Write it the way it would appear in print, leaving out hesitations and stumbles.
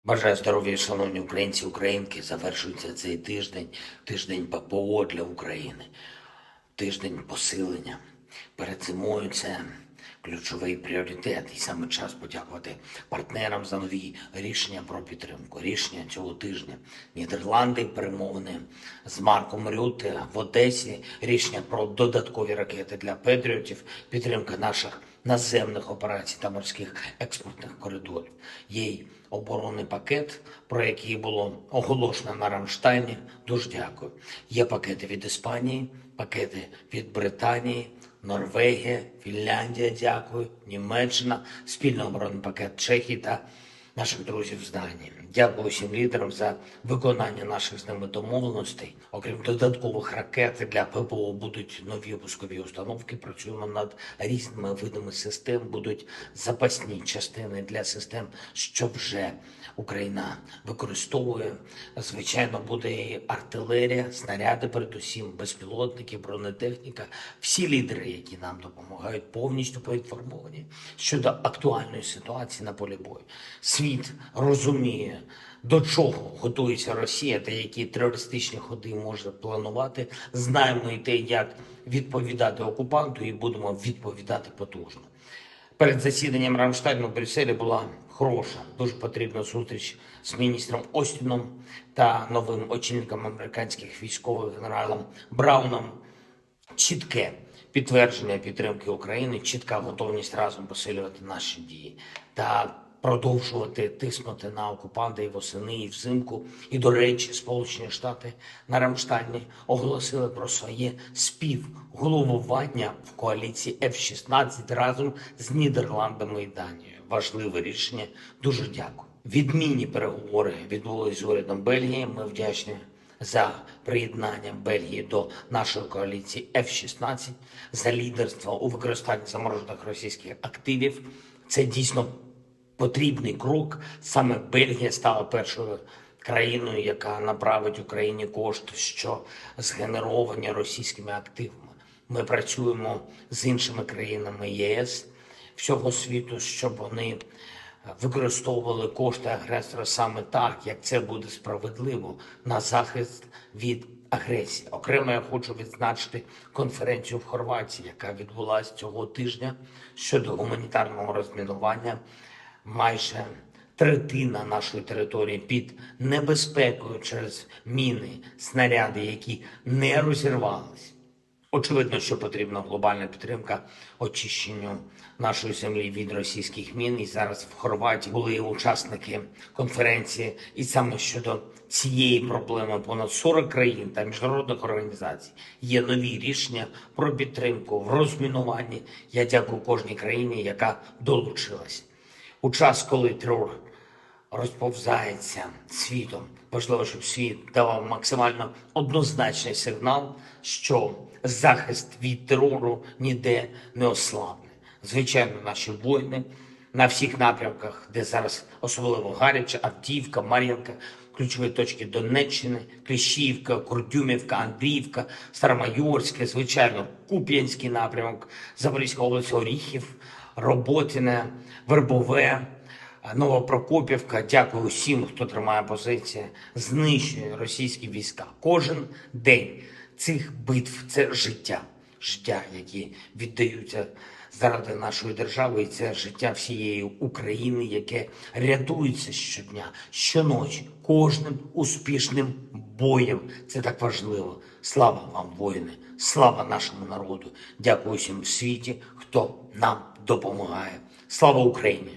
Бажаю здоров'я, шановні українці, українки. Завершується цей тиждень, тиждень ППО для України, тиждень посилення. Перед зимою це ключовий пріоритет. І саме час подякувати партнерам за нові рішення про підтримку. Рішення цього тижня. Нідерланди, перемовини з Марком Рютте в Одесі, рішення про додаткові ракети для Петріотів, підтримка наших наземних операцій та морських експортних коридорів. Є й оборонний пакет, про який було оголошено на Рамштайні. Дуже дякую. Є пакети від Іспанії, пакети від Британії, Норвегія, Фінляндія, дякую, Німеччина, спільний оборонний пакет Чехії та наших друзів з Данії. Дякую всім лідерам за виконання наших з ними домовленостей. Окрім додаткових ракет для ППО будуть нові пускові установки. Працюємо над різними видами систем. Будуть запасні частини для систем, що вже Україна використовує. Звичайно, буде і артилерія, снаряди, передусім, безпілотники, бронетехніка. Всі лідери, які нам допомагають, повністю поінформовані щодо актуальної ситуації на полі бою. Світ розуміє, до чого готується Росія та які терористичні ходи може планувати. Знаємо і те, як відповідати окупанту, і будемо відповідати потужно. Перед засіданням Рамштайну в Брюсселі була хороша, дуже потрібна зустріч з міністром Остіном та новим очільником американських військових генералом Брауном. Чітке підтвердження підтримки України, чітка готовність разом посилювати наші дії та продовжувати тиснути на окупанта і восени, і взимку. І, до речі, Сполучені Штати на Рамштайні оголосили про своє співголовування в коаліції F-16 разом з Нідерландами і Данією. Важливе рішення. Дуже дякую. Відмінні переговори відбулись з урядом Бельгії. Ми вдячні за приєднання Бельгії до нашої коаліції F-16, за лідерство у використанні заморожених російських активів. Це дійсно потрібний крок. Саме Бельгія стала першою країною, яка направить Україні кошти, що згенеровані російськими активами. Ми працюємо з іншими країнами ЄС, всього світу, щоб вони використовували кошти агресора саме так, як це буде справедливо, на захист від агресії. Окремо я хочу відзначити конференцію в Хорватії, яка відбулася цього тижня щодо гуманітарного розмінування. Майже третина нашої території під небезпекою через міни, снаряди, які не розірвались. Очевидно, що потрібна глобальна підтримка очищенню нашої землі від російських мін. І зараз в Хорватії були учасники конференції. І саме щодо цієї проблеми понад 40 країн та міжнародних організацій є нові рішення про підтримку в розмінуванні. Я дякую кожній країні, яка долучилась. У час, коли терор розповзається світом, важливо, щоб світ давав максимально однозначний сигнал, що захист від терору ніде не ослабне. Звичайно, наші воїни на всіх напрямках, де зараз особливо гаряче, Авдіївка, Мар'їнка, ключові точки Донеччини, Кліщіївка, Курдюмівка, Андріївка, Старомайорське, звичайно, Куп'янський напрямок, Запорізька область, Оріхів, Роботине, Вербове, Новопрокопівка. Дякую всім, хто тримає позиції, знищує російські війська. Кожен день цих битв – це життя. Життя, які віддаються заради нашої держави. І це життя всієї України, яке рятується щодня, щоночі, кожним успішним боєм. Це так важливо. Слава вам, воїни! Слава нашому народу! Дякую всім в світі, хто нам допомагає. Слава Україні!